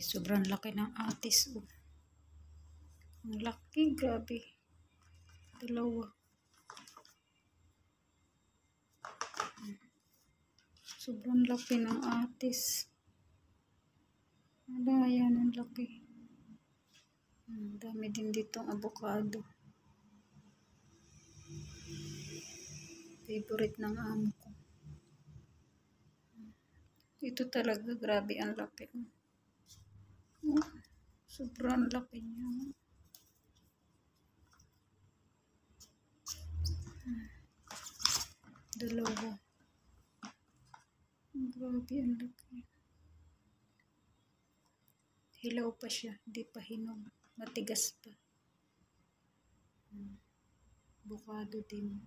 Sobrang laki ng atis. Oh. Ang laki, grabe. Dalawa. Sobrang laki ng atis. Wala, yan ang laki. Dami din ditong avocado. Favorite ng amo ko. Ito talaga, grabe ang laki. Sobrang laki niya. Dalawa. Grabe ang laki. Hilaw pa siya, di pa hinog. Matigas pa. Avocado din.